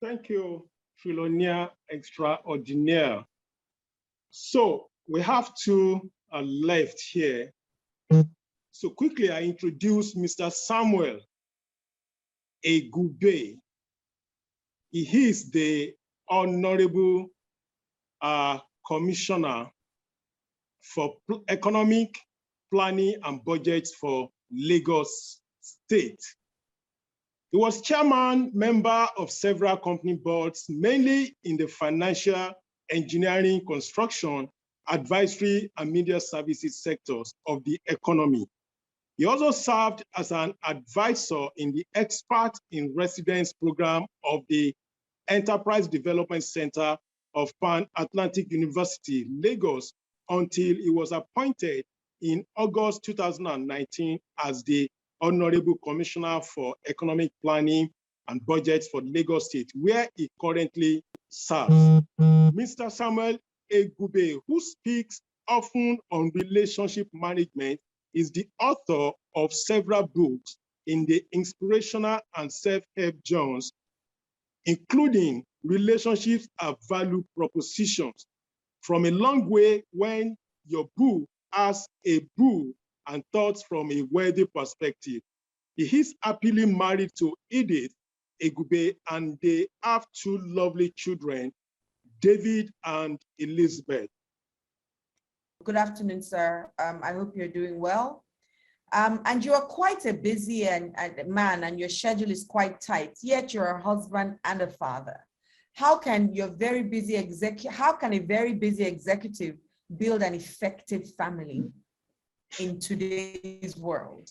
Thank you, Philonia Extraordinaire. So we have two left here. So quickly, I introduce Mr. Samuel EGUBE. He is the Honorable Commissioner for Economic Planning and Budgets for Lagos State. He was chairman, member of several company boards, mainly in the financial, engineering, construction, advisory, and media services sectors of the economy. He also served as an advisor in the Expert in Residence program of the Enterprise Development Center of Pan-Atlantic University, Lagos, until he was appointed in August 2019 as the Honorable Commissioner for Economic Planning and Budgets for Lagos State, where he currently serves. Mr. Samuel EGUBE, who speaks often on relationship management, is the author of several books in the inspirational and self-help genres, including Relationships Are Value Propositions, From a Long Way When Your Boo Has a Boo, and Thoughts from a Wealthy Perspective. He is happily married to Edith EGUBE, and they have two lovely children, David and Elizabeth. Good afternoon, sir. I hope you're doing well. And you are quite a busy man, and your schedule is quite tight, yet you're a husband and a father. How can a very busy executive build an effective family in today's world?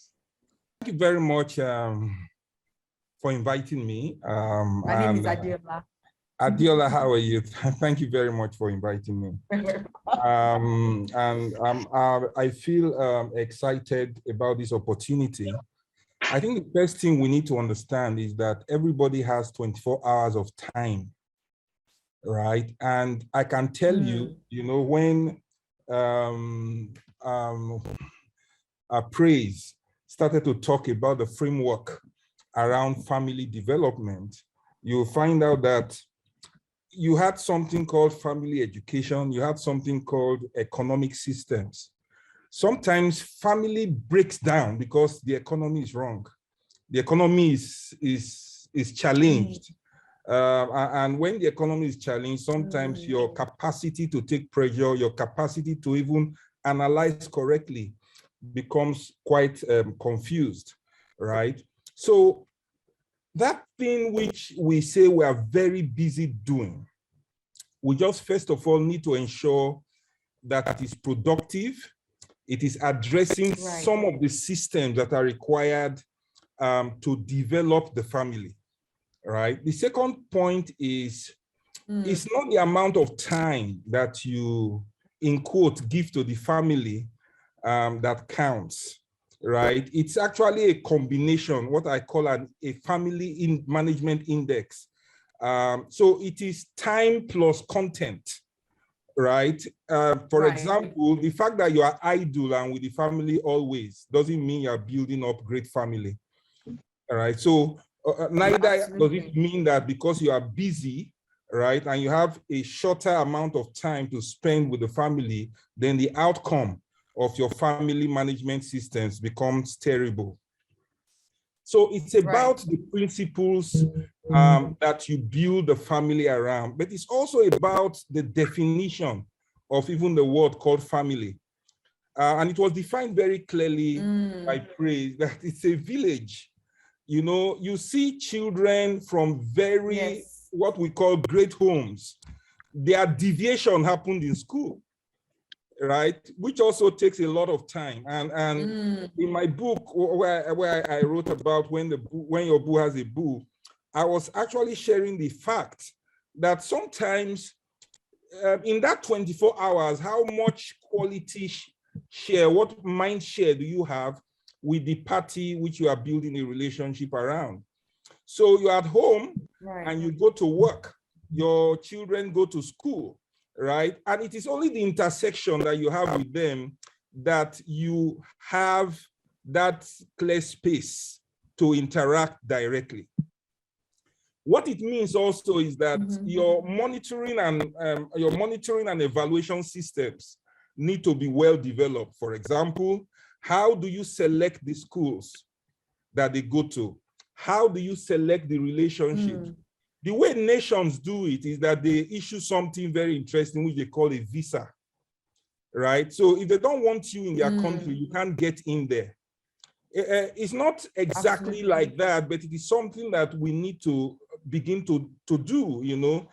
Thank you very much for inviting me. My name is Adiola. Adiola, how are you? Thank you very much for inviting me. I feel excited about this opportunity. I think the first thing we need to understand is that everybody has 24 hours of time, right? And I can tell you, when Praise started to talk about the framework around family development, you'll find out that you had something called family education, you had something called economic systems. Sometimes family breaks down because the economy is wrong. The economy is challenged. And when the economy is challenged, sometimes your capacity to take pressure, your capacity to even analyze correctly becomes quite confused, right? So that thing which we say we are very busy doing, we just first of all need to ensure that it is productive, it is addressing some of the systems that are required to develop the family, right? The second point is, it's not the amount of time that you, in quote, give to the family that counts. Right? It's actually a combination, what I call a family management index. So it is time plus content, right? For example, the fact that you are idle and with the family always doesn't mean you're building up great family. All right. So neither does it mean that because you are busy, right, and you have a shorter amount of time to spend with the family, then the outcome of your family management systems becomes terrible. So it's about the principles that you build the family around, but it's also about the definition of even the word called family. And it was defined very clearly by Praise that it's a village. You see children from very, what we call great homes. Their deviation happened in school, right? Which also takes a lot of time. And in my book, where I wrote about when your boo has a boo, I was actually sharing the fact that sometimes in that 24 hours, how much quality share, what mind share do you have with the party which you are building a relationship around? So you're at home and you go to work, your children go to school, right? And it is only the intersection that you have with them that you have that clear space to interact directly. What it means also is that your monitoring and evaluation systems need to be well developed. For example, how do you select the schools that they go to? How do you select the relationships? The way nations do it is that they issue something very interesting, which they call a visa, right? So if they don't want you in their country, you can't get in there. It's not exactly like that, but it is something that we need to begin to do, you know.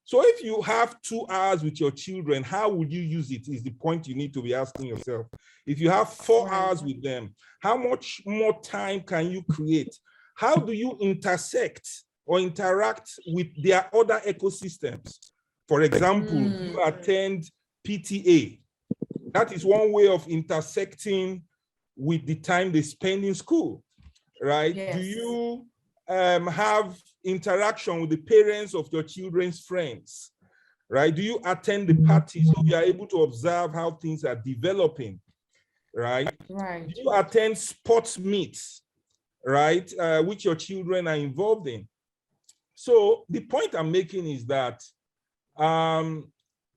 So if you have 2 hours with your children, how would you use it is the point you need to be asking yourself. If you have 4 hours with them, how much more time can you create? How do you intersect or interact with their other ecosystems? For example, you attend PTA. That is one way of intersecting with the time they spend in school, right? Yes. Do you have interaction with the parents of your children's friends, right? Do you attend the parties so you are able to observe how things are developing, right? Right. Do you attend sports meets, right, which your children are involved in? So the point I'm making is that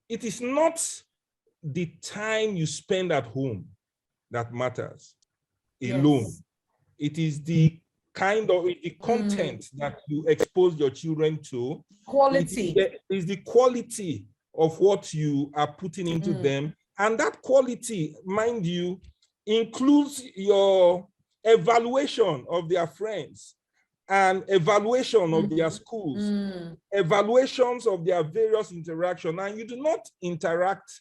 it is not the time you spend at home that matters alone. Yes. It is the kind of the content that you expose your children to. Quality. It is the quality of what you are putting into them. And that quality, mind you, includes your evaluation of their friends and evaluation of their schools, evaluations of their various interactions. And you do not interact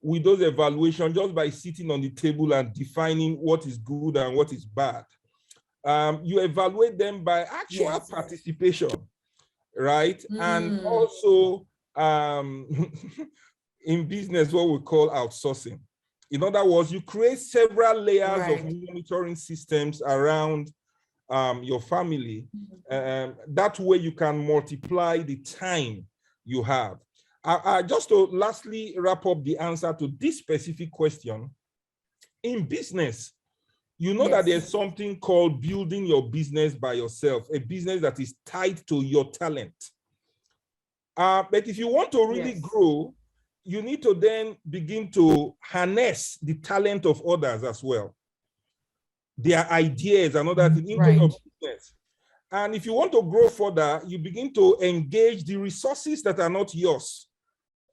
with those evaluations just by sitting on the table and defining what is good and what is bad. You evaluate them by actual participation, right? And also in business, what we call outsourcing. In other words, you create several layers of monitoring systems around your family. That way you can multiply the time you have. Just to lastly wrap up the answer to this specific question, in business, you know that there's something called building your business by yourself, a business that is tied to your talent. But if you want to really grow, you need to then begin to harness the talent of others as well, their ideas and other things into your business. And if you want to grow further, you begin to engage the resources that are not yours,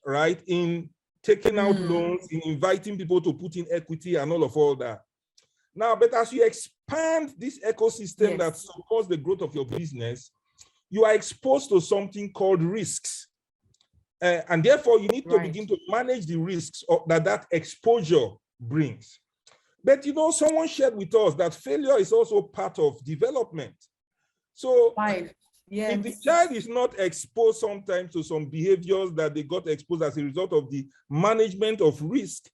right? In taking out loans, in inviting people to put in equity and all that. Now, but as you expand this ecosystem that supports the growth of your business, you are exposed to something called risks. And therefore, you need to begin to manage the risks that exposure brings. But you know, someone shared with us that failure is also part of development. So if the child is not exposed sometimes to some behaviors that they got exposed as a result of the management of risk,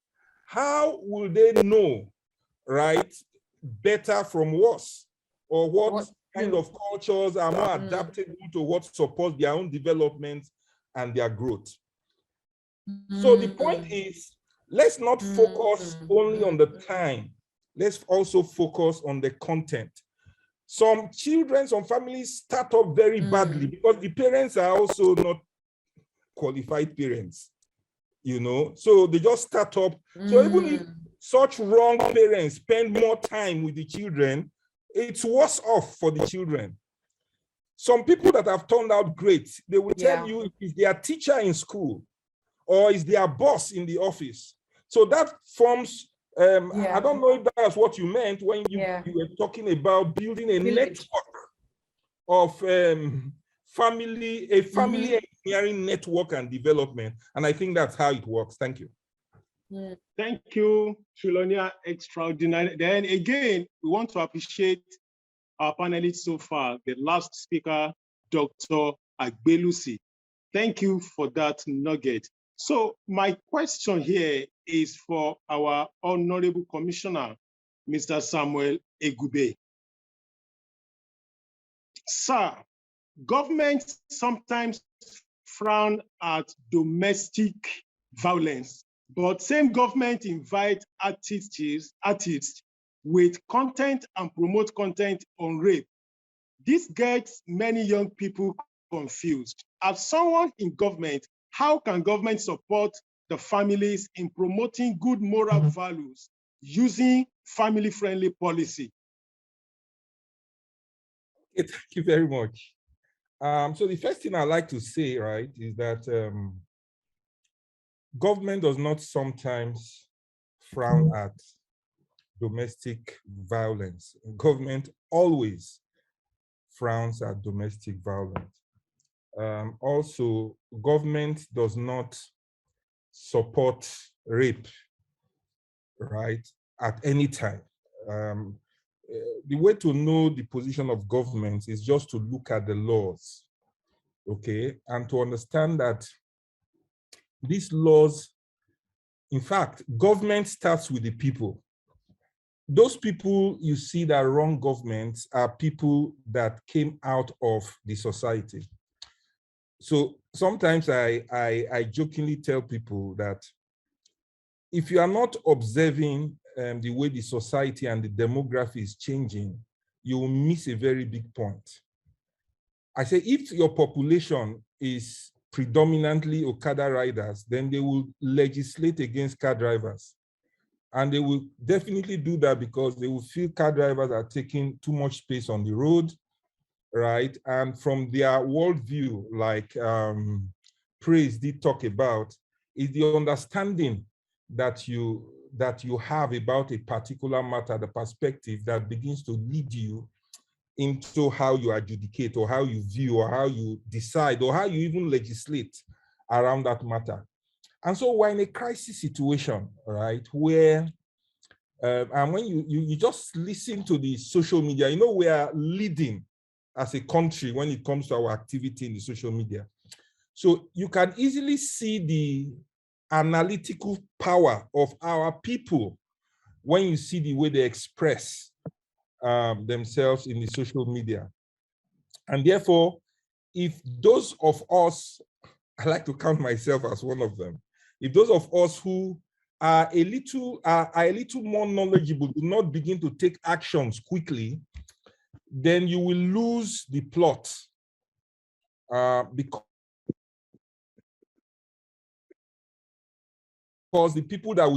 how will they know, right, better from worse? Or what kind of cultures are more adaptable to what supports their own development and their growth? So the point is, let's not focus only on the time. Let's also focus on the content. Some children, some families start up very badly because the parents are also not qualified parents, you know, so they just start up. So even if such wrong parents spend more time with the children, it's worse off for the children. Some people that have turned out great, they will tell you it's their teacher in school or is their boss in the office. So that forms, I don't know if that's what you meant when you were talking about building a network of family engineering network and development. And I think that's how it works. Thank you. Thank you, Philonia, extraordinary. Then again, we want to appreciate our panelists so far, the last speaker, Dr. Agbelusi. Thank you for that nugget. So my question here is for our Honorable Commissioner, Mr. Samuel EGUBE. Sir, governments sometimes frown at domestic violence, but same government invite artists with content and promote content on rape. This gets many young people confused. As someone in government, how can government support the families in promoting good moral values using family-friendly policy? Okay, thank you very much. So the first thing I'd like to say, right, is that government does not sometimes frown at domestic violence. Government always frowns at domestic violence. Also, government does not support rape, right, at any time. The way to know the position of government is just to look at the laws, okay, and to understand that these laws, in fact, government starts with the people. Those people you see that run governments are people that came out of the society. So sometimes I jokingly tell people that if you are not observing the way the society and the demography is changing, you will miss a very big point. I say if your population is predominantly Okada riders, then they will legislate against car drivers. And they will definitely do that because they will feel car drivers are taking too much space on the road, right? And from their worldview, like Praise did talk about, is the understanding that you have about a particular matter, the perspective that begins to lead you into how you adjudicate or how you view or how you decide or how you even legislate around that matter. And so we're in a crisis situation, right, where and when you just listen to the social media, you know, we are leading as a country when it comes to our activity in the social media. So you can easily see the analytical power of our people when you see the way they express themselves in the social media. And therefore, if those of us, I like to count myself as one of them, if those of us who are a little more knowledgeable do not begin to take actions quickly, then you will lose the plot because the people that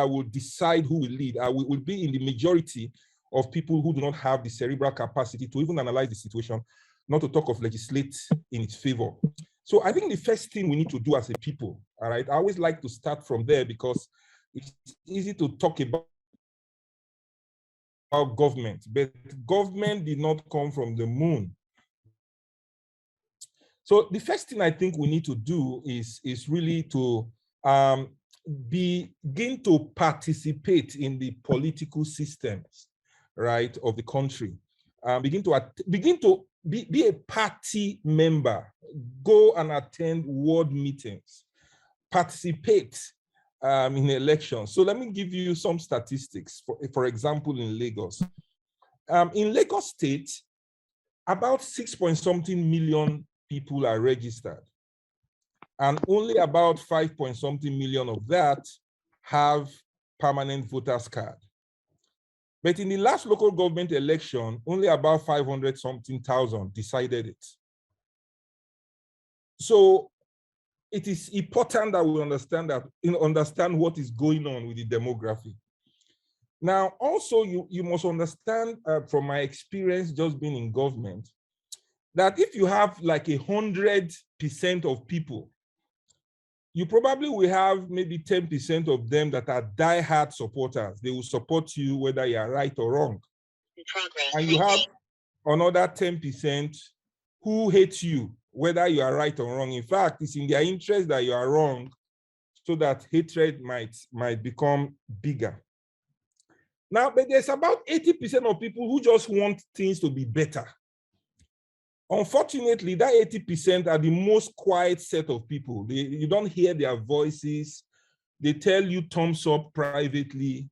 will decide who will lead will be in the majority of people who do not have the cerebral capacity to even analyze the situation, not to talk of legislate in its favor. So I think the first thing we need to do as a people, all right, I always like to start from there because it's easy to talk about government, but government did not come from the moon. So the first thing I think we need to do is really to begin to participate in the political systems, right, of the country. Begin to be a party member, go and attend ward meetings, participate in elections. So let me give you some statistics. For example, in Lagos. In Lagos State, about 6-point-something million people are registered. And only about 5-point-something million of that have permanent voters card. But in the last local government election, only about 500-something thousand decided it. So it is important that we understand what is going on with the demography. Now, also, you must understand from my experience just being in government, that if you have like 100% of people, you probably will have maybe 10% of them that are diehard supporters. They will support you whether you are right or wrong. And you have another 10% who hate you, whether you are right or wrong. In fact, it's in their interest that you are wrong so that hatred might become bigger. Now, but there's about 80% of people who just want things to be better. Unfortunately, that 80% are the most quiet set of people. You don't hear their voices. They tell you thumbs up privately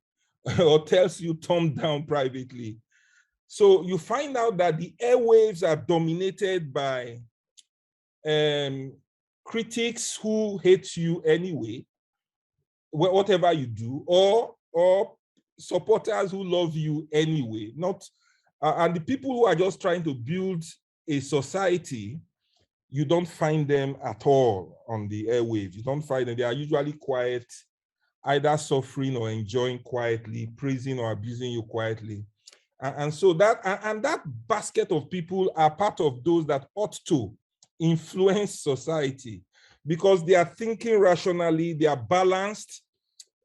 or tells you thumb down privately. So you find out that the airwaves are dominated by critics who hate you anyway, whatever you do, or supporters who love you anyway, not And the people who are just trying to build a society, you don't find them at all on the airwaves. You don't find them. They are usually quiet, either suffering or enjoying quietly, praising or abusing you quietly. And so that, and that basket of people are part of those that ought to influence society because they are thinking rationally, they are balanced,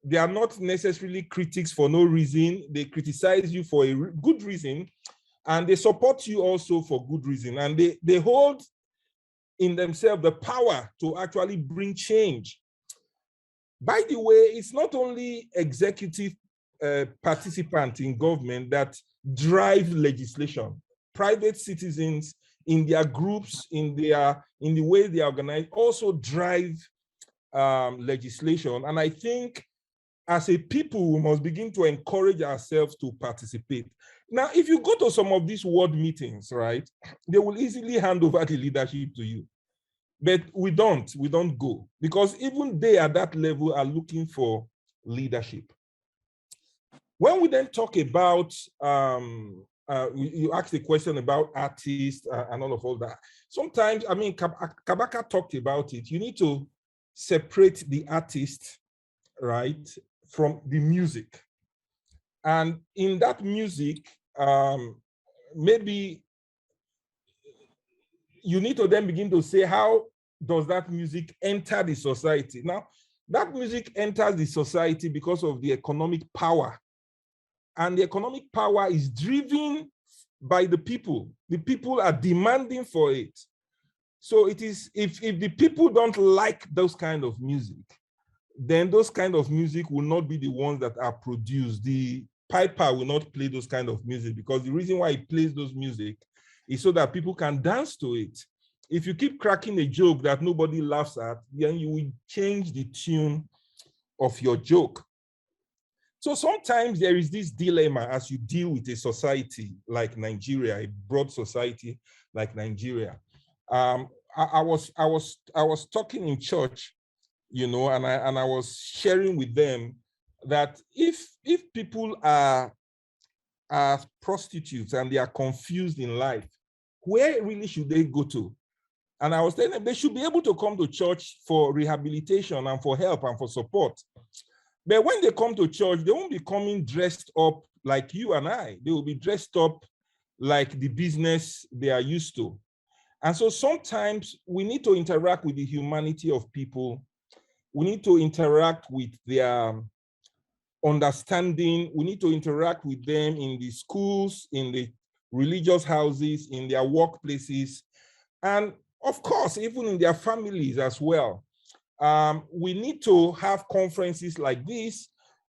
they are not necessarily critics for no reason. They criticize you for a good reason, and they support you also for good reason. And they hold in themselves the power to actually bring change. By the way, it's not only executive participants in government that drive legislation. Private citizens in their groups, in the way they organize, also drive legislation. And I think as a people, we must begin to encourage ourselves to participate. Now, if you go to some of these ward meetings, right, they will easily hand over the leadership to you. But we don't go because even they at that level are looking for leadership. When we then talk about, you asked a question about artists and all that. Sometimes, I mean, Kabaka talked about it. You need to separate the artist, right, from the music. And in that music, maybe you need to then begin to say, how does that music enter the society? Now, that music enters the society because of the economic power. And the economic power is driven by the people. The people are demanding for it. So it is, if the people don't like those kind of music, then those kind of music will not be the ones that are produced. The piper will not play those kind of music because the reason why he plays those music is so that people can dance to it. If you keep cracking a joke that nobody laughs at, then you will change the tune of your joke. So sometimes there is this dilemma as you deal with a society like Nigeria, a broad society like Nigeria. I was talking in church, you know, and I was sharing with them that if people are prostitutes and they are confused in life, where really should they go to? And I was telling them they should be able to come to church for rehabilitation and for help and for support. But when they come to church, they won't be coming dressed up like you and I. They will be dressed up like the business they are used to. And so sometimes we need to interact with the humanity of people. We need to interact with their understanding. We need to interact with them in the schools, in the religious houses, in their workplaces, and of course, even in their families as well. We need to have conferences like this.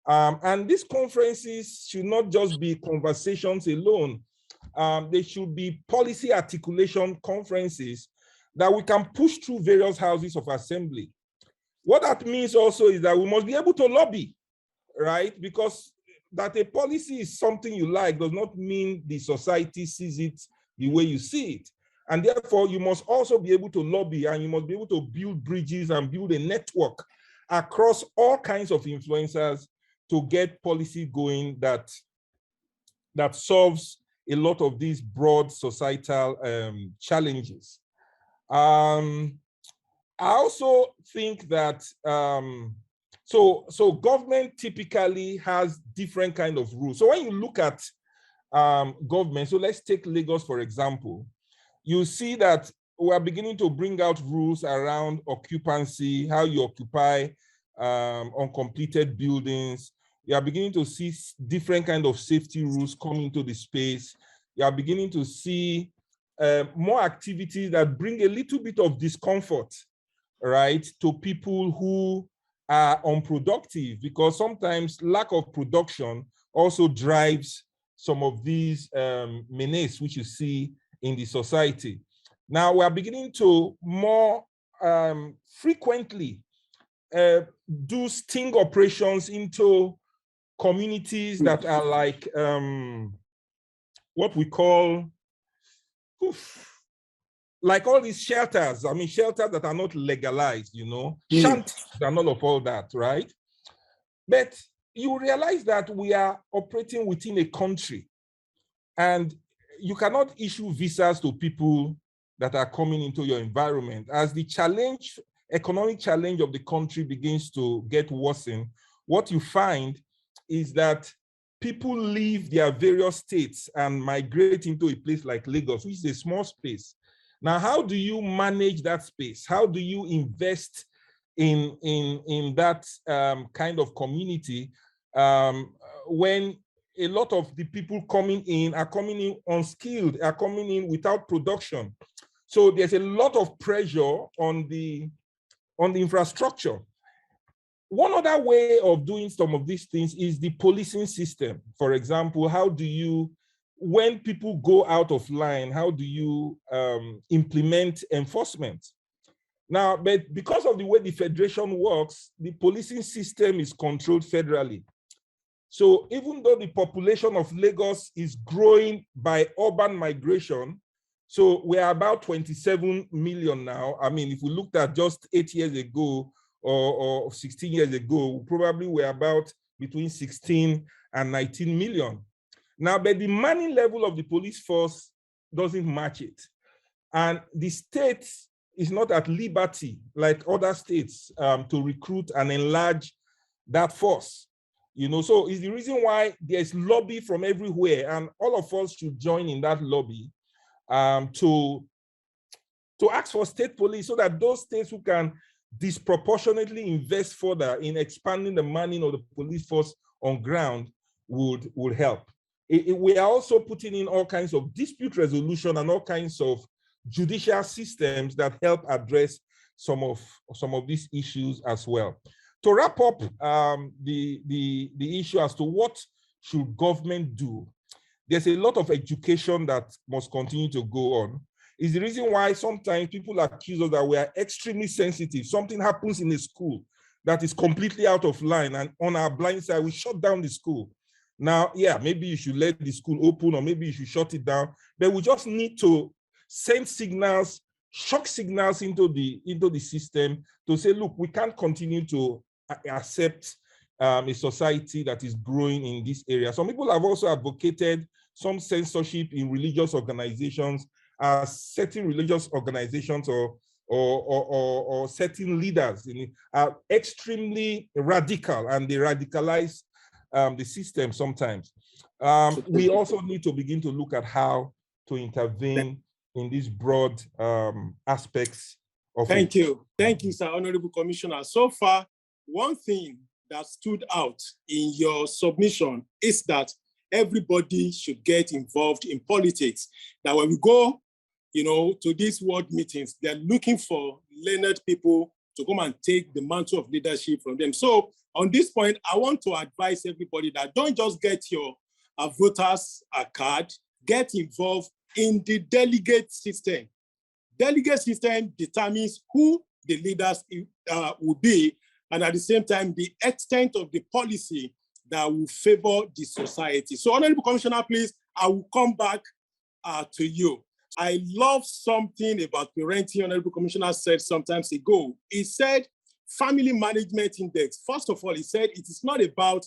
And these conferences should not just be conversations alone. They should be policy articulation conferences that we can push through various houses of assembly. What that means also is that we must be able to lobby, right? Because that a policy is something you like does not mean the society sees it the way you see it. And therefore, you must also be able to lobby and you must be able to build bridges and build a network across all kinds of influencers to get policy going that solves a lot of these broad societal challenges. I also think that, so government typically has different kind of rules. So when you look at government, so let's take Lagos, for example, you see that we are beginning to bring out rules around occupancy, how you occupy uncompleted buildings. You are beginning to see different kind of safety rules come into the space. You are beginning to see more activities that bring a little bit of discomfort, right, to people who are unproductive, because sometimes lack of production also drives some of these menace which you see in the society. Now we are beginning to more frequently do sting operations into communities that are like what we call, like all these shelters. I mean, shelters that are not legalized, you know, shanties and all that, right? But you realize that we are operating within a country, and you cannot issue visas to people that are coming into your environment. As the challenge, economic challenge of the country begins to get worsened, what you find is that people leave their various states and migrate into a place like Lagos, which is a small space. Now, how do you manage that space? How do you invest in that kind of community when a lot of the people coming in are coming in unskilled, are coming in without production? So there's a lot of pressure on the infrastructure. One other way of doing some of these things is the policing system. For example, how do you, when people go out of line, how do you implement enforcement? Now, but because of the way the federation works, the policing system is controlled federally. So even though the population of Lagos is growing by urban migration, so we're about 27 million now. I mean, if we looked at just 8 years ago or 16 years ago, probably we're about between 16 and 19 million. Now, but the money level of the police force doesn't match it. And the state is not at liberty, like other states, to recruit and enlarge that force. You know, so it's the reason why there's lobby from everywhere, and all of us should join in that lobby to ask for state police, so that those states who can disproportionately invest further in expanding the manning of the police force on ground would help. We are also putting in all kinds of dispute resolution and all kinds of judicial systems that help address some of these issues as well. To wrap up the issue as to what should government do, there's a lot of education that must continue to go on. It's the reason why sometimes people accuse us that we are extremely sensitive. Something happens in a school that is completely out of line, and on our blind side, we shut down the school. Now, yeah, maybe you should let the school open, or maybe you should shut it down, but we just need to send signals, shock signals into the system to say, look, we can't continue to accept a society that is growing in this area. Some people have also advocated some censorship in religious organizations, as certain religious organizations or certain leaders are extremely radical, and they radicalize the system sometimes. We also need to begin to look at how to intervene in these broad aspects of it. Thank you, sir, Honorable Commissioner. So far, one thing that stood out in your submission is that everybody should get involved in politics. That when we go, to these world meetings, they're looking for learned people to come and take the mantle of leadership from them. So on this point, I want to advise everybody that don't just get your voters card, get involved in the delegate system. Delegate system determines who the leaders will be, and at the same time, the extent of the policy that will favor the society. So, Honorable Commissioner, please, I will come back to you. I love something about parenting. Honorable Commissioner said sometimes ago. He said, family management index. First of all, he said it is not about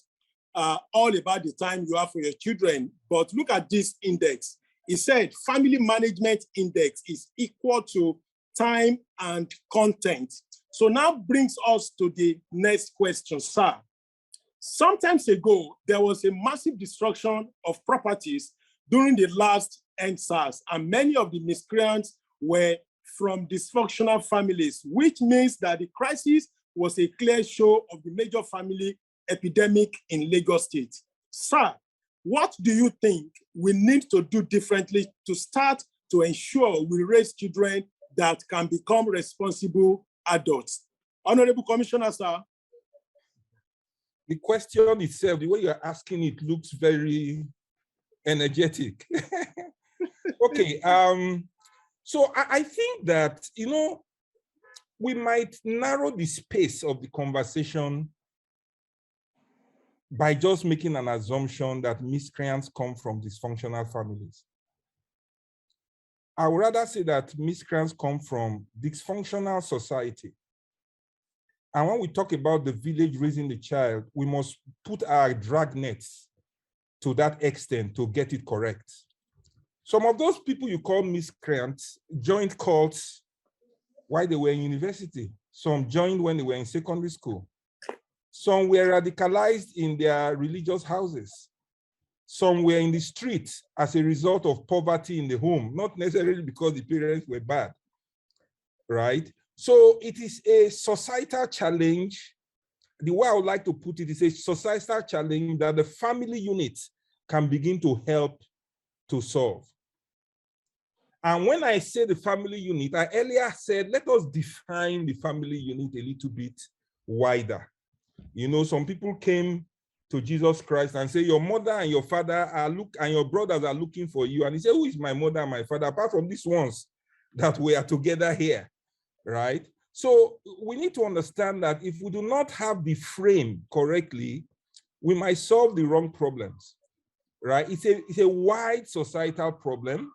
all about the time you have for your children, but look at this index. He said family management index is equal to time and content. So now brings us to the next question, sir. Sometimes ago, there was a massive destruction of properties during the last EndSARS, and many of the miscreants were from dysfunctional families, which means that the crisis was a clear show of the major family epidemic in Lagos State. Sir, what do you think we need to do differently to start to ensure we raise children that can become responsible adults? Honorable Commissioner, sir. The question itself, the way you're asking it, looks very energetic. Okay, so I think that, we might narrow the space of the conversation by just making an assumption that miscreants come from dysfunctional families. I would rather say that miscreants come from dysfunctional society. And when we talk about the village raising the child, we must put our drag nets to that extent to get it correct. Some of those people you call miscreants joined cults while they were in university. Some joined when they were in secondary school. Some were radicalized in their religious houses. Some were in the streets as a result of poverty in the home, not necessarily because the parents were bad, right? So it is a societal challenge. The way I would like to put it is a societal challenge that the family unit can begin to help to solve. And when I say the family unit, I earlier said, let us define the family unit a little bit wider. You know, some people came to Jesus Christ and say, your mother and your father are and your brothers are looking for you. And he said, who is my mother and my father, apart from these ones that we are together here, right? So we need to understand that if we do not have the frame correctly, we might solve the wrong problems, right? It's a wide societal problem,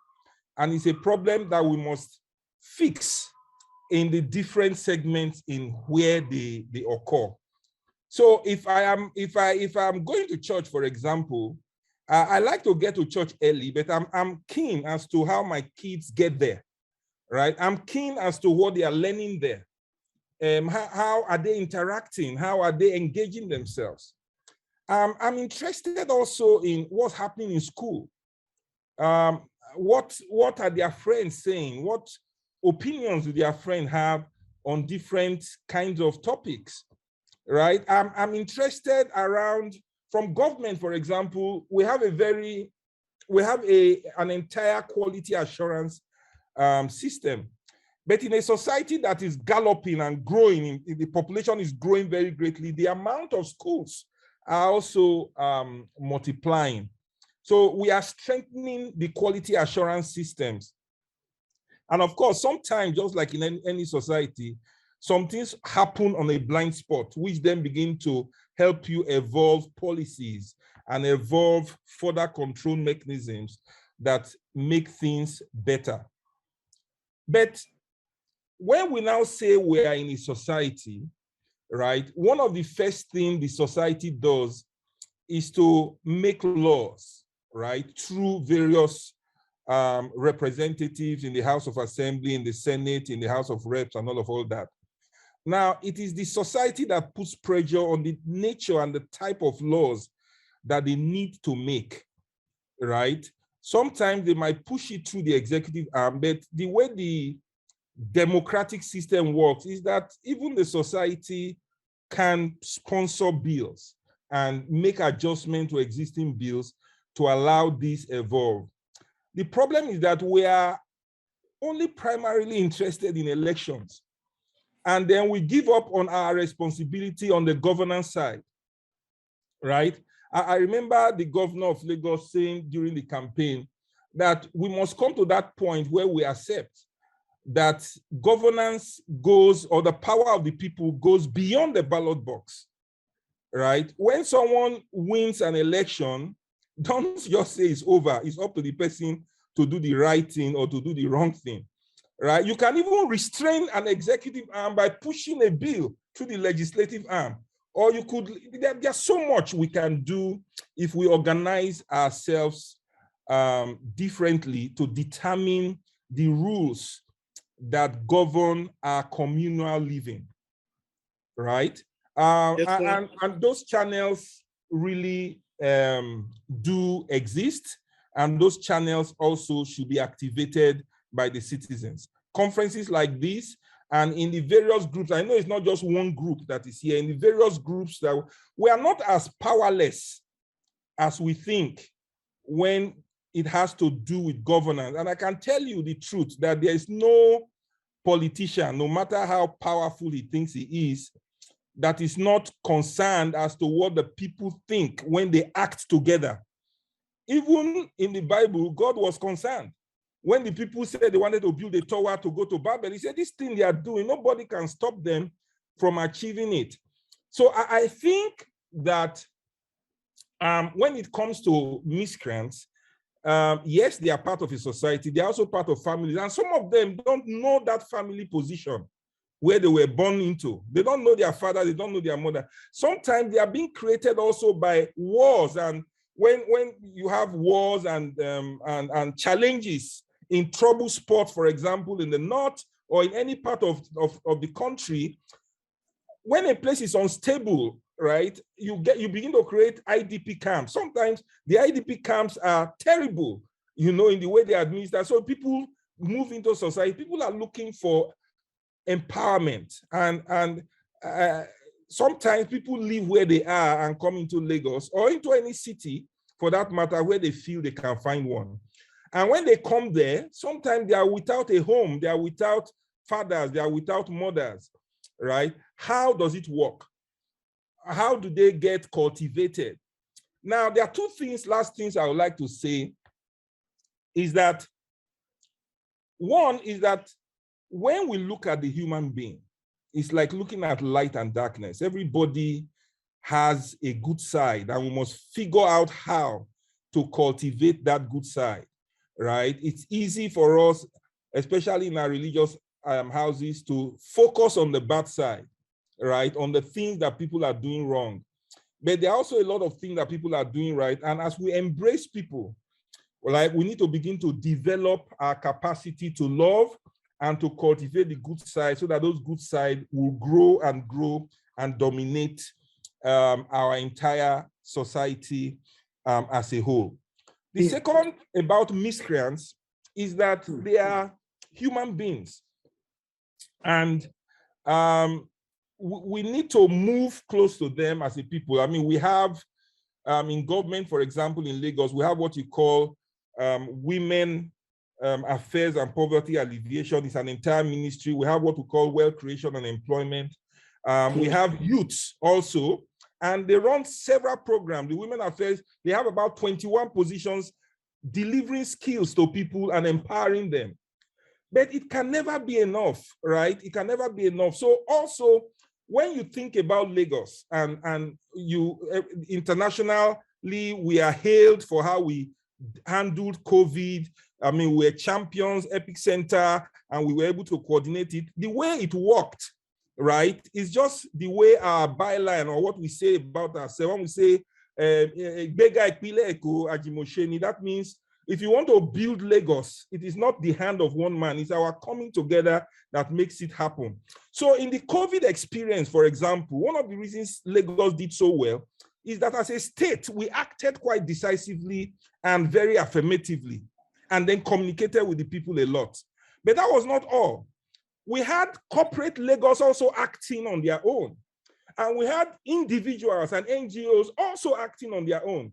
and it's a problem that we must fix in the different segments in where they occur. So if I'm going to church, for example, I like to get to church early, but I'm keen as to how my kids get there, right? I'm keen as to what they are learning there. How are they interacting? How are they engaging themselves? I'm interested also in what's happening in school. What are their friends saying? What opinions do their friends have on different kinds of topics, right? I'm interested around, from government, for example, we have an entire quality assurance system. But in a society that is galloping and growing, the population is growing very greatly, the amount of schools are also multiplying. So we are strengthening the quality assurance systems. And of course, sometimes, just like in any society, some things happen on a blind spot, which then begin to help you evolve policies and evolve further control mechanisms that make things better. But when we now say we are in a society, right, one of the first things the society does is to make laws, right, through various representatives in the House of Assembly, in the Senate, in the House of Reps, and all that. Now, it is the society that puts pressure on the nature and the type of laws that they need to make, right? Sometimes they might push it through the executive arm, but the way the democratic system works is that even the society can sponsor bills and make adjustments to existing bills to allow this evolve. The problem is that we are only primarily interested in elections, and then we give up on our responsibility on the governance side, right? I remember the governor of Lagos saying during the campaign that we must come to that point where we accept that governance goes, or the power of the people goes beyond the ballot box, right? When someone wins an election, don't just say it's over. It's up to the person to do the right thing or to do the wrong thing, right? You can even restrain an executive arm by pushing a bill through the legislative arm. Or you could, there's so much we can do if we organize ourselves differently to determine the rules that govern our communal living, right? Yes, and those channels really do exist, and those channels also should be activated by the citizens. Conferences like this, and in the various groups, I know it's not just one group that is here, in the various groups that we are not as powerless as we think when it has to do with governance. And I can tell you the truth that there is no politician, no matter how powerful he thinks he is, that is not concerned as to what the people think when they act together. Even in the Bible, God was concerned. When the people said they wanted to build a tower to go to Babel, he said, this thing they are doing, nobody can stop them from achieving it. So I think that when it comes to miscreants, yes, they are part of a society. They are also part of families. And some of them don't know that family position where they were born into. They don't know their father. They don't know their mother. Sometimes they are being created also by wars and when you have wars and challenges in trouble spots, for example, in the north or in any part of the country, when a place is unstable, right, you begin to create IDP camps. Sometimes the IDP camps are terrible, in the way they administer. So people move into society. People are looking for empowerment, and sometimes people live where they are and come into Lagos or into any city, for that matter, where they feel they can find one. And when they come there, sometimes they are without a home, they are without fathers, they are without mothers, right? How does it work? How do they get cultivated? Now, there are two things, last things I would like to say is that, one is that when we look at the human being, it's like looking at light and darkness. Everybody has a good side, and we must figure out how to cultivate that good side, right? It's easy for us, especially in our religious houses, to focus on the bad side, right? On the things that people are doing wrong. But there are also a lot of things that people are doing right. And as we embrace people, like, we need to begin to develop our capacity to love and to cultivate the good side, so that those good sides will grow and dominate our entire society as a whole. The second about miscreants is that they are human beings, and we need to move close to them as a people. I mean, we have in government, for example, in Lagos, we have what you call Women Affairs and Poverty Alleviation. It's an entire ministry. We have what we call Wealth Creation and Employment. We have youths also, and they run several programs. The Women Affairs, they have about 21 positions delivering skills to people and empowering them. But it can never be enough, right? It can never be enough. So also, when you think about Lagos and you internationally, we are hailed for how we handled COVID. I mean, we're champions, epicenter, and we were able to coordinate it. The way it worked, right, is just the way our byline, or what we say about ourselves. When we say, that means if you want to build Lagos, it is not the hand of one man, it's our coming together that makes it happen. So in the COVID experience, for example, one of the reasons Lagos did so well is that as a state, we acted quite decisively and very affirmatively, and then communicated with the people a lot. But that was not all. We had corporate Lagos also acting on their own. And we had individuals and NGOs also acting on their own.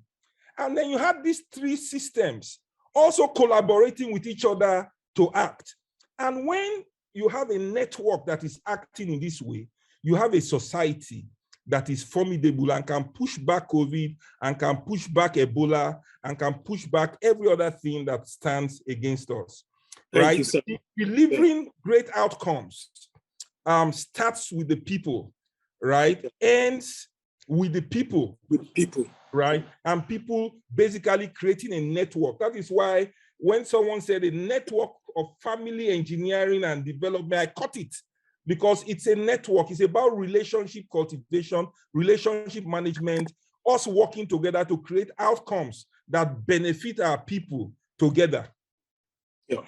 And then you had these three systems also collaborating with each other to act. And when you have a network that is acting in this way, you have a society that is formidable and can push back COVID and can push back Ebola and can push back every other thing that stands against us. Right? You, sir. Delivering great outcomes starts with the people, right? Ends with the people. With people. Right? And people basically creating a network. That is why when someone said a network of family engineering and development, I caught it, because it's a network. It's about relationship cultivation, relationship management, us working together to create outcomes that benefit our people together. Yeah.